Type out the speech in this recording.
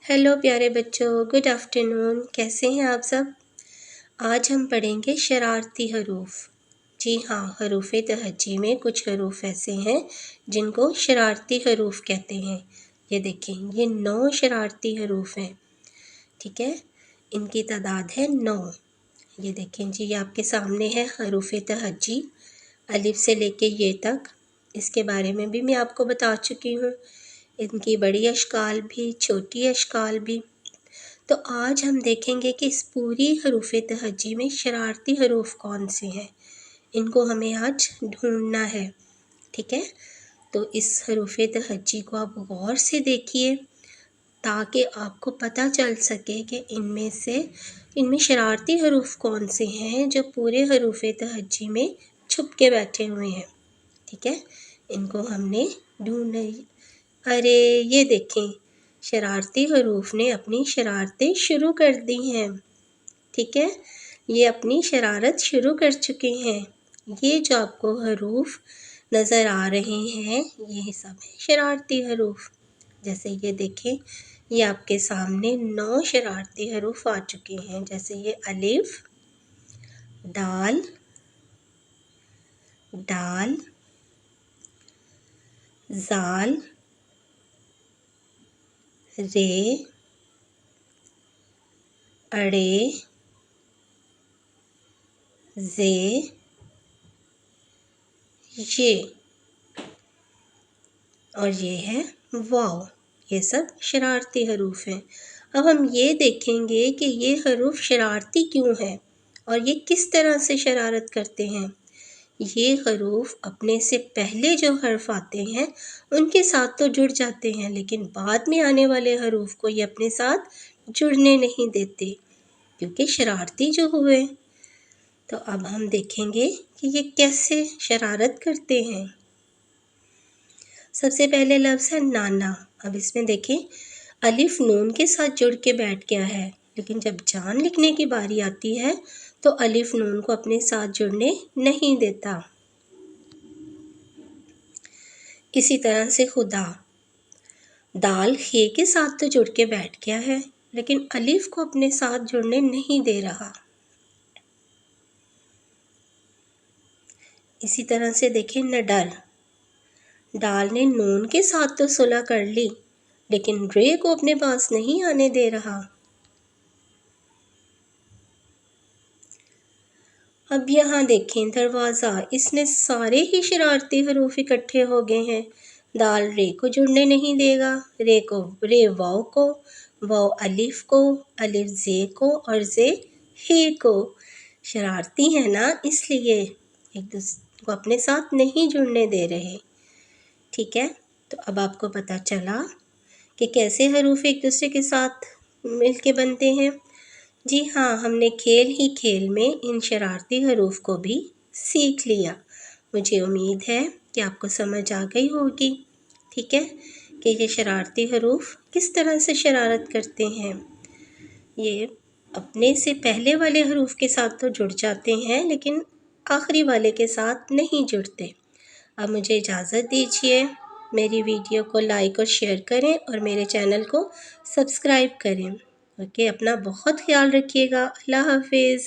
Hello प्यारे बच्चों, good afternoon. कैसे हैं आप सब? आज हम पढ़ेंगे शरारती हरूफ। जी हाँ, हरूफ तहज्जी में कुछ हरूफ ऐसे हैं जिनको शरारती हरूफ कहते हैं। ये देखें, ये 9 शरारती हरूफ हैं। ठीक है, इनकी तादाद है 9। ये देखें जी, ये आपके सामने है हरूफ तहज्जी, अलिफ से लेके ये तक। इसके बारे में भी मैं आपको बता चुकी हूँ, इनकी बड़ी अशकाल भी, छोटी अशकाल भी। तो आज हम देखेंगे कि इस पूरी हरूफ तहज्जी में शरारती हरूफ कौन से हैं, इनको हमें आज ढूंढना है। ठीक है, तो इस हरूफ तहज्जी को आप गौर से देखिए ताकि आपको पता चल सके कि इनमें शरारती हरूफ कौन से हैं जो पूरे हरूफ तहज्जी में छुप के बैठे हुए हैं। ठीक है, इनको हमने ढूंढना। अरे ये देखें, शरारती हरूफ ने अपनी शरारतें शुरू कर दी हैं। ठीक है, ये अपनी शरारत शुरू कर चुके हैं। ये जो आपको हरूफ नज़र आ रहे हैं, ये सब है शरारती हरूफ। जैसे ये देखें, ये आपके सामने 9 शरारती हरूफ आ चुके हैं। जैसे ये अलिफ, दाल, दाल, जाल, रे, अड़े, जे, ये और ये है वाव। ये सब शरारती हरूफ हैं। अब हम ये देखेंगे कि ये हरूफ शरारती क्यों हैं और ये किस तरह से शरारत करते हैं। ये हरूफ अपने से पहले जो हर्फ आते हैं उनके साथ तो जुड़ जाते हैं, लेकिन बाद में आने वाले हरूफ को ये अपने साथ जुड़ने नहीं देते क्योंकि शरारती जो हुए। तो अब हम देखेंगे कि ये कैसे शरारत करते हैं। सबसे पहले लफ्ज़ है नाना। अब इसमें देखें, अलिफ नून के साथ जुड़ के बैठ गया है, लेकिन जब जान लिखने की बारी आती है तो अलिफ नून को अपने साथ जुड़ने नहीं देता। इसी तरह से खुदा, दाल हे के साथ तो जुड़ के बैठ गया है, लेकिन अलिफ को अपने साथ जुड़ने नहीं दे रहा। इसी तरह से देखें नडर, दाल ने नून के साथ तो सुलह कर ली, लेकिन रे को अपने पास नहीं आने दे रहा। अब यहाँ देखें दरवाज़ा, इसमें सारे ही शरारती हरूफ इकट्ठे हो गए हैं। दाल रे को जुड़ने नहीं देगा, रे वाव को, वाव अलिफ को, अलिफ जे को और जे हे को। शरारती है ना, इसलिए एक दूसरे को अपने साथ नहीं जुड़ने दे रहे। ठीक है, तो अब आपको पता चला कि कैसे हरूफ एक दूसरे के साथ मिलके बनते हैं। जी हाँ, हमने खेल ही खेल में इन शरारती हरूफ को भी सीख लिया। मुझे उम्मीद है कि आपको समझ आ गई होगी। ठीक है, कि ये शरारती हरूफ किस तरह से शरारत करते हैं। ये अपने से पहले वाले हरूफ के साथ तो जुड़ जाते हैं, लेकिन आखिरी वाले के साथ नहीं जुड़ते। अब मुझे इजाज़त दीजिए। मेरी वीडियो को लाइक और शेयर करें और मेरे चैनल को सब्सक्राइब करें। ओके, अपना बहुत ख्याल रखिएगा। अल्लाह हाफिज़।